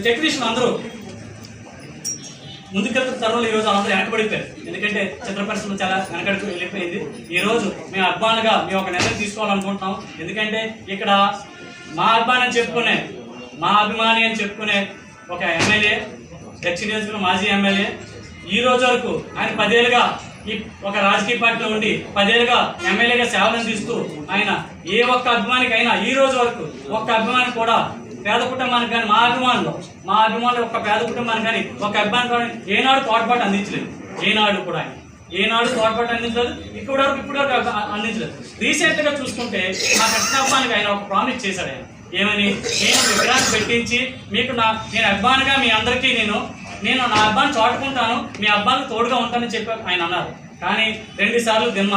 Technician అందరూ ముందుకెళ్తున్న తరుణంలో ఈరోజు అందరూ వెనకబడిపోయారు. ఎందుకంటే చిత్ర పరిశ్రమ చాలా వెనకడికి వెళ్ళిపోయింది. ఈరోజు మేము అభిమానులుగా మేము ఒక నిర్ణయం తీసుకోవాలనుకుంటున్నాం. ఎందుకంటే ఇక్కడ మా అభిమాని అని చెప్పుకునే ఒక ఎమ్మెల్యే, దక్షిణ నియోజకవర్గం మాజీ ఎమ్మెల్యే, ఈ రోజు వరకు ఆయన 10 ఏళ్ళుగా ఈ ఒక రాజకీయ పార్టీలో ఉండి 10 ఏళ్ళుగా ఎమ్మెల్యేగా సేవలు అందిస్తూ ఆయన ఏ ఒక్క అభిమానికి అయినా ఈ రోజు వరకు ఒక్క అభిమాని కూడా పేద కుటుంబానికి కానీ మా అభిమానులు ఒక్క పేద కుటుంబానికి కానీ ఒక అభిమాని కానీ ఏనాడు తోడ్పాటు అందించలేదు. ఏనాడు తోడ్పాటు అందించలేదు. ఇప్పుడు వరకు అందించలేదు. రీసెంట్గా చూసుకుంటే మా కృష్ణాభిమానికి ఆయన ఒక ప్రామిస్ చేశాడు. ఆయన ఏమని, నేను విగ్రహాన్ని పెట్టించి మీకు నేను అభిమానిగా మీ అందరికీ నేను నా అబ్బాయిని చాటుకుంటాను, మీ అబ్బాయికి తోడుగా ఉంటానని చెప్పి ఆయన అన్నారు. కానీ 2 సార్లు దిమ్మ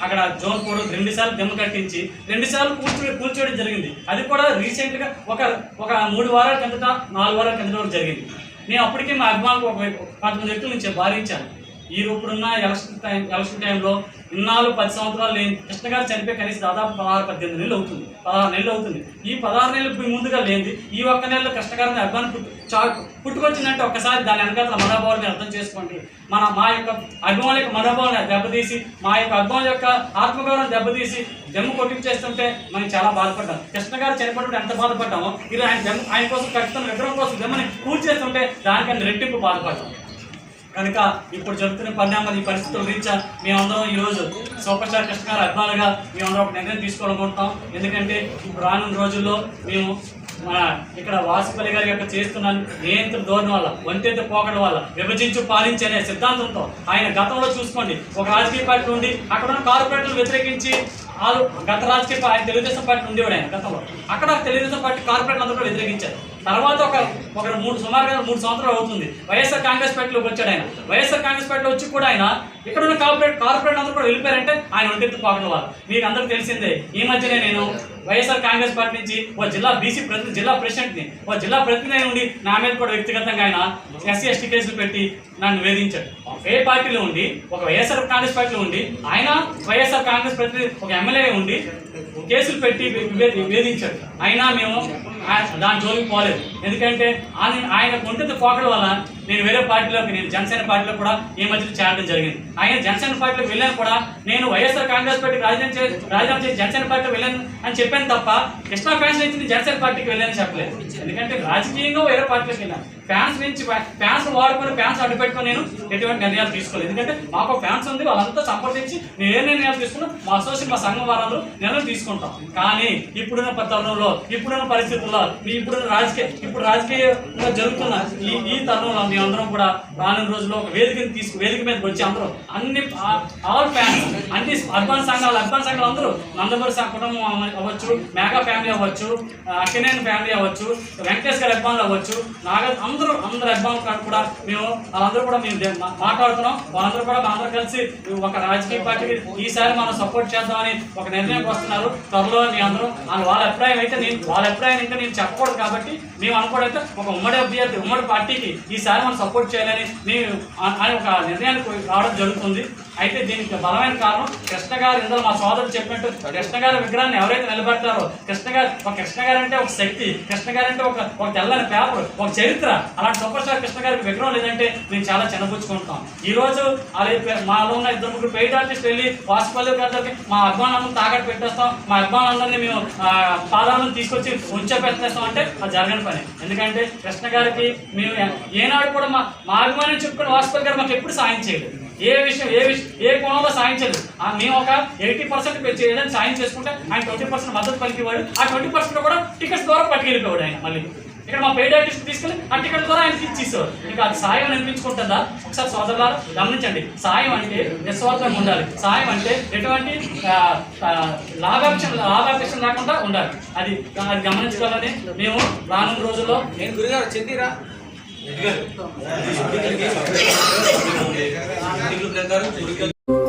అక్కడ జోన్ 4 2 సార్లు దిమ్మ కట్టించి 2 సార్లు కూల్చోవడం జరిగింది. అది కూడా రీసెంట్గా ఒక 3 వారాల కిందట 4 వారాల కిందట వరకు జరిగింది. నేను అప్పటికే మా అభిమానులకు ఒక 11 వ్యక్తుల నుంచి భావించాను. ఇప్పుడున్న ఎలక్షన్ టైంలో ఇన్నాళ్ళు 10 సంవత్సరాలు లేని కృష్ణ గారు చనిపోయి కనీసం దాదాపు 16-18 నెలలు అవుతుంది. 16 నెలలు అవుతుంది. ఈ 16 నెలలు ముందుగా లేనిది ఈ ఒక్క నెలలో కృష్ణ గారిని అభిమానం పుట్టుకొచ్చిందంటే ఒక్కసారి దాని వెనకాల మనోభావాన్ని అర్థం చేసుకోండి. మా యొక్క అభిమానుల యొక్క మనోభావాన్ని దెబ్బతీసి, మా యొక్క అభిమానుల యొక్క ఆత్మగౌరవం దెబ్బతీసి దెమ్మ కొట్టించేస్తుంటే మనం చాలా బాధపడ్డాం. కృష్ణ గారు చనిపోయినప్పుడు ఎంత బాధపడ్డామో ఈరోజు ఆయన కోసం కట్టుతున్న విగ్రహం కోసం దెమ్మని కూల్చేస్తుంటే దానికన్నా రెట్టింపు బాధపడ్డాం. కనుక ఇప్పుడు జరుగుతున్న పరిణామాలు, ఈ పరిస్థితుల రీత్యా మేమందరం ఈరోజు సూపర్ స్టార్ కృష్ణ గారి అభిమానులుగా మేమందరం ఒక నిర్ణయం తీసుకోవాలనుకుంటున్నాం. ఎందుకంటే ఇప్పుడు రానున్న రోజుల్లో మేము ఇక్కడ వాసుపల్లి గారి యొక్క చేస్తున్న నియంత్రణ ధోరణి వల్ల, వంతెత్త పోకడ వల్ల, విభజించు పాలించే అనే సిద్ధాంతంతో ఆయన గతంలో చూసుకోండి ఒక రాజకీయ పార్టీ నుండి అక్కడ ఉన్న కార్పొరేటర్లు వ్యతిరేకించి గత రాజకీయ ఆయన తెలుగుదేశం పార్టీ ఉండేవాడు. ఆయన గతంలో అక్కడ తెలుగుదేశం పార్టీ కార్పొరేటర్లు అందరూ కూడా వ్యతిరేకించారు. తర్వాత సుమారుగా 3 సంవత్సరాలు అవుతుంది వైఎస్ఆర్ కాంగ్రెస్ పార్టీలోకి వచ్చాడు. ఆయన వైఎస్ఆర్ కాంగ్రెస్ పార్టీలో వచ్చి కూడా ఆయన ఇక్కడ ఉన్న కార్పొరేట్ అందరూ కూడా వెళ్ళిపోయారంటే ఆయన ఒంటెత్తు పోకడం వాళ్ళు. మీకు అందరికీ తెలిసిందే. ఈ మధ్యనే నేను వైఎస్ఆర్ కాంగ్రెస్ పార్టీ నుంచి ఒక జిల్లా బీసీ ప్రతినిధి, జిల్లా ప్రెసిడెంట్ని, ఒక జిల్లా ప్రతినిధి ఉండి నా మీద కూడా వ్యక్తిగతంగా ఆయన SC/ST కేసులు పెట్టి నన్ను వేధించాడు. ఏ పార్టీలో ఉండి, ఒక వైఎస్ఆర్ కాంగ్రెస్ పార్టీలో ఉండి, ఆయన వైఎస్ఆర్ కాంగ్రెస్ ప్రతినిధి ఒక ఎమ్మెల్యే ఉండి కేసులు పెట్టి వేధించాడు. అయినా మేము దాని జోలికి పోలేదు. ఎందుకంటే ఆయన ఒంటెత్తు పోకడం వల్ల నేను వేరే పార్టీలోకి, నేను జనసేన పార్టీలో కూడా ఈ మధ్యలో చేరడం జరిగింది. ఆయన జనసేన పార్టీలోకి వెళ్ళాను కూడా నేను వైఎస్ఆర్ కాంగ్రెస్ పార్టీ రాజీనామా చేసి జనసేన పార్టీలో వెళ్ళాను అని చెప్పాను తప్ప కృష్ణా ఫ్యాన్స్ నుంచి జనసేన పార్టీకి వెళ్ళానని చెప్పలేదు. ఎందుకంటే రాజకీయంగా వేరే పార్టీలోకి వెళ్ళాను. ఫ్యాన్స్ వాడుకొని ఫ్యాన్స్ అడ్డు పెట్టుకొని నేను ఎటువంటి నిర్ణయాలు తీసుకోలేదు. ఎందుకంటే మాకు ఫ్యాన్స్ ఉంది, వాళ్ళంతా సంప్రదించి నేను ఏ నిర్ణయాలు తీసుకున్నా మా అసోసియేషన్, మా సంఘం వారాలు నిర్ణయం తీసుకుంటాం. కానీ ఇప్పుడున్న తరుణంలో, ఇప్పుడున్న పరిస్థితుల్లో, ఇప్పుడు రాజకీయంగా జరుగుతున్న ఈ తరుణంలో మేమందరం కూడా రానున్న రోజుల్లో ఒక వేదిక మీదకి వచ్చి అందరూ ఆల్ ఫ్యాన్స్, అన్ని అభిమాన సంఘాలు అందరూ నందమూరి కుటుంబం అవ్వచ్చు, మెగా ఫ్యామిలీ అవ్వచ్చు, అక్కినేని ఫ్యామిలీ అవ్వచ్చు, వెంకటేష్ గారి అభిమానులు అవ్వచ్చు, అందరూ అభిమానులు కూడా వాళ్ళందరూ కూడా మేము మాట్లాడుతున్నాం. వాళ్ళందరూ కూడా అందరూ కలిసి ఒక రాజకీయ పార్టీకి ఈసారి మనం సపోర్ట్ చేద్దామని ఒక నిర్ణయానికి వస్తున్నారు. త్వరలో మీ అందరూ వాళ్ళ అభిప్రాయం అయితే వాళ్ళ అభిప్రాయం ఇంకా నేను చెప్పకూడదు కాబట్టి మేము అనుకోవడైతే ఒక ఉమ్మడి అభ్యర్థి, ఉమ్మడి పార్టీకి ఈసారి మనం సపోర్ట్ చేయాలని ఒక నిర్ణయానికి రావడం జరుగుతుంది. అయితే దీనికి బలమైన కారణం కృష్ణ గారు, ఇందులో మా సోదరుడు చెప్పినట్టు కృష్ణ గారి విగ్రహాన్ని ఎవరైతే నిలబెడతారో, కృష్ణ గారు అంటే ఒక శక్తి, కృష్ణ గారు అంటే ఒక తెల్లని పేపర్, ఒక చరిత్ర. అలాంటి సూపర్ స్టార్ కృష్ణ గారికి విగ్రహం లేదంటే మేము చాలా చిన్నపుచ్చుకుంటాం. ఈ రోజు మాలో ఉన్న 2-3 పెయిడ్ ఆర్టిస్ట్ వెళ్ళి వాసుపల్లి గారికి మా అభిమానులను తాకట్టు పెట్టేస్తాం, మా అభిమానులందరినీ మేము పాదాలను తీసుకొచ్చి ఉంచేస్తాం అంటే అది జరగని పని. ఎందుకంటే కృష్ణ గారికి మేము ఏనాడు కూడా మా అభిమానం చెప్పుకుని వాసుపల్లి గారు మాకు ఎప్పుడు సాయం చేయలేదు. ఏ కోణంలో సాయం చేయలేదు. మేము ఒక 80% ఏదైనా సాయం చేసుకుంటే ఆయన 20% మద్దతు పలికేవాడు. ఆ 20% కూడా టికెట్స్ ద్వారా పట్టుకెళ్ళిపోయాడు ఆయన. మళ్ళీ ఇక్కడ మా పెయిడ్ ఆర్టిస్ట్ తీసుకెళ్ళి ఆ టికెట్ ద్వారా ఆయనకి ఇచ్చేసేవారు. ఇంకా అది సాయం అనిపించుకుంటుందా? ఒకసారి సోదరులారా గమనించండి. సాయం అంటే నిస్వార్థంగా ఉండాలి. సాయం అంటే ఎటువంటి లాభాపేక్ష లేకుండా ఉండాలి. అది గమనించుకోవాలని మేము రానున్న రోజుల్లో నేను గురుగారు చెందిరా Gracias.